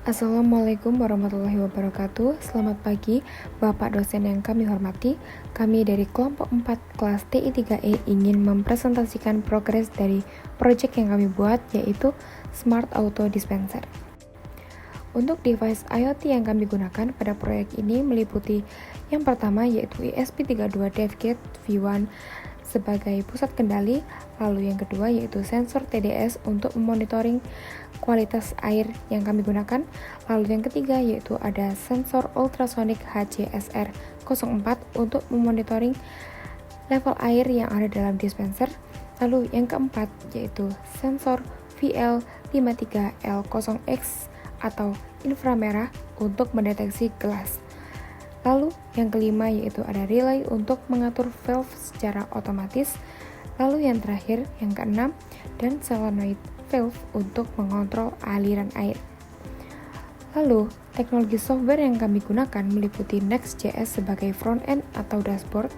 Assalamualaikum warahmatullahi wabarakatuh. Selamat pagi Bapak dosen yang kami hormati. Kami dari kelompok 4 kelas TI3E ingin mempresentasikan progres dari proyek yang kami buat, yaitu Smart Auto Dispenser. Untuk device IoT yang kami gunakan pada proyek ini meliputi yang pertama yaitu ESP32 DevKit V1 sebagai pusat kendali, lalu yang kedua yaitu sensor TDS untuk memonitoring kualitas air yang kami gunakan, lalu yang ketiga yaitu ada sensor ultrasonic HCSR 04 untuk memonitoring level air yang ada dalam dispenser, lalu yang keempat yaitu sensor VL53L0X atau inframerah untuk mendeteksi gelas. Lalu yang kelima yaitu ada relay untuk mengatur valve secara otomatis. Lalu yang terakhir yang keenam dan solenoid valve untuk mengontrol aliran air. Lalu teknologi software yang kami gunakan meliputi Next.js sebagai front-end atau dashboard,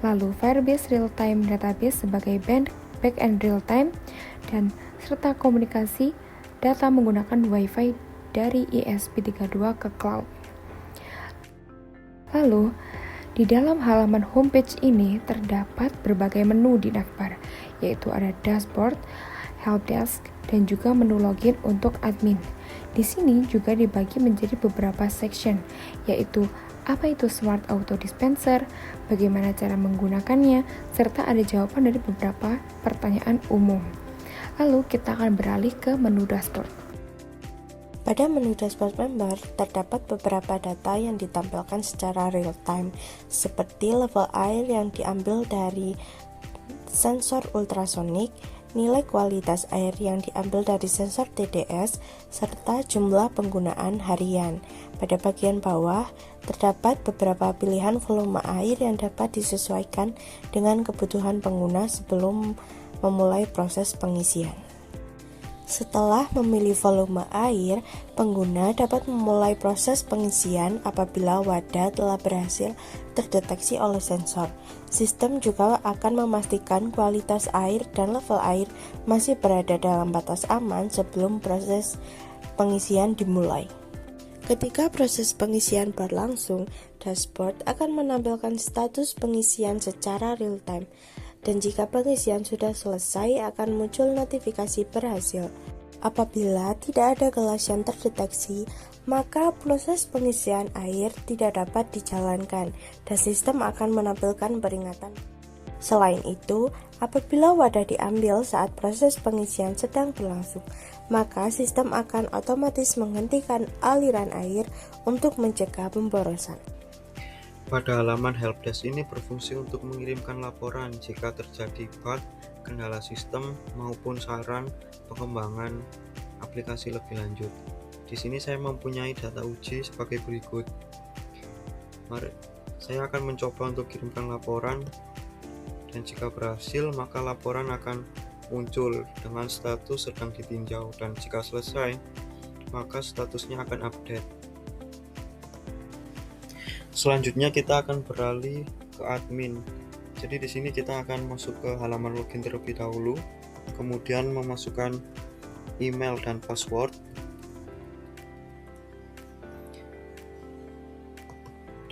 lalu Firebase Real-Time Database sebagai back-end real-time, dan serta komunikasi data menggunakan Wi-Fi dari ESP32 ke cloud. Lalu, di dalam halaman homepage ini terdapat berbagai menu di navbar, yaitu ada dashboard, helpdesk, dan juga menu login untuk admin. Di sini juga dibagi menjadi beberapa section, yaitu apa itu Smart Auto Dispenser, bagaimana cara menggunakannya, serta ada jawaban dari beberapa pertanyaan umum. Lalu kita akan beralih ke menu dashboard. Pada menu dashboard member, terdapat beberapa data yang ditampilkan secara real-time, seperti level air yang diambil dari sensor ultrasonik, nilai kualitas air yang diambil dari sensor TDS, serta jumlah penggunaan harian. Pada bagian bawah, terdapat beberapa pilihan volume air yang dapat disesuaikan dengan kebutuhan pengguna sebelum memulai proses pengisian. Setelah memilih volume air, pengguna dapat memulai proses pengisian apabila wadah telah berhasil terdeteksi oleh sensor. Sistem juga akan memastikan kualitas air dan level air masih berada dalam batas aman sebelum proses pengisian dimulai. Ketika proses pengisian berlangsung, dashboard akan menampilkan status pengisian secara real-time. Dan jika pengisian sudah selesai, akan muncul notifikasi berhasil. Apabila tidak ada gelas yang terdeteksi, maka proses pengisian air tidak dapat dijalankan dan sistem akan menampilkan peringatan. Selain itu, apabila wadah diambil saat proses pengisian sedang berlangsung, maka sistem akan otomatis menghentikan aliran air untuk mencegah pemborosan. Pada halaman helpdesk ini berfungsi untuk mengirimkan laporan jika terjadi bug, kendala sistem, maupun saran pengembangan aplikasi lebih lanjut. Di sini saya mempunyai data uji sebagai berikut. Mari, saya akan mencoba untuk kirimkan laporan, dan jika berhasil maka laporan akan muncul dengan status sedang ditinjau, dan jika selesai maka statusnya akan update. Selanjutnya kita akan beralih ke admin. Jadi di sini kita akan masuk ke halaman login terlebih dahulu, kemudian memasukkan email dan password.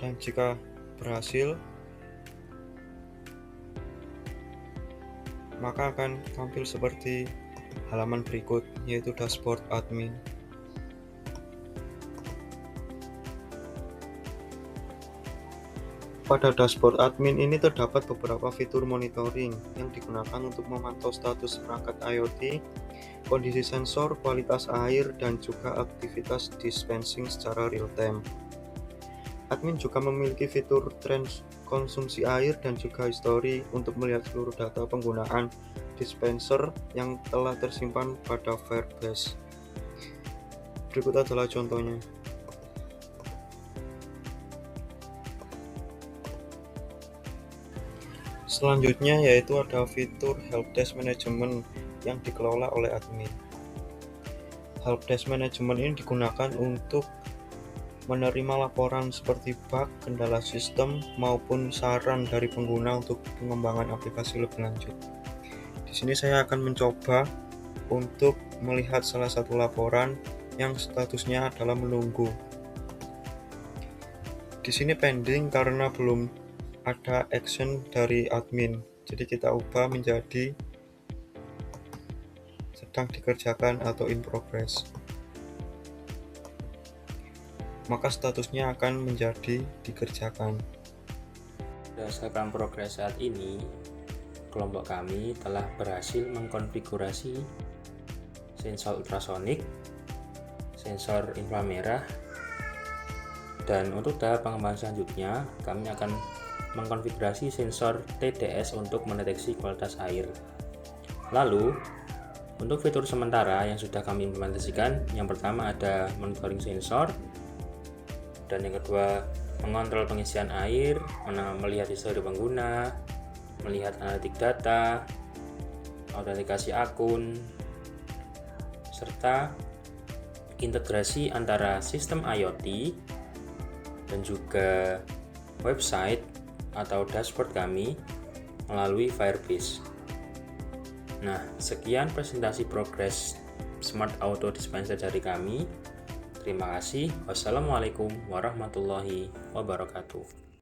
Dan jika berhasil, maka akan tampil seperti halaman berikut, yaitu dashboard admin. Pada dashboard admin ini terdapat beberapa fitur monitoring yang digunakan untuk memantau status perangkat IoT, kondisi sensor, kualitas air, dan juga aktivitas dispensing secara real-time. Admin juga memiliki fitur tren konsumsi air dan juga histori untuk melihat seluruh data penggunaan dispenser yang telah tersimpan pada Firebase. Berikut adalah contohnya. Selanjutnya yaitu ada fitur helpdesk management yang dikelola oleh admin. Helpdesk management ini digunakan untuk menerima laporan seperti bug, kendala sistem, maupun saran dari pengguna untuk pengembangan aplikasi lebih lanjut. Di sini saya akan mencoba untuk melihat salah satu laporan yang statusnya adalah menunggu. Di sini pending karena belum ada action dari admin. Jadi kita ubah menjadi sedang dikerjakan atau in progress. Maka statusnya akan menjadi dikerjakan. Berdasarkan progres saat ini, kelompok kami telah berhasil mengkonfigurasi sensor ultrasonik, sensor inframerah, dan untuk tahap pengembangan selanjutnya kami akan mengkonfigurasi sensor TDS untuk mendeteksi kualitas air. Lalu, untuk fitur sementara yang sudah kami implementasikan, yang pertama ada monitoring sensor, dan yang kedua mengontrol pengisian air, melihat histori pengguna, melihat analitik data, autentikasi akun, serta integrasi antara sistem IoT dan juga website atau dashboard kami melalui Firebase. Nah, sekian presentasi progres Smart Auto Dispenser dari kami. Terima kasih. Wassalamualaikum warahmatullahi wabarakatuh.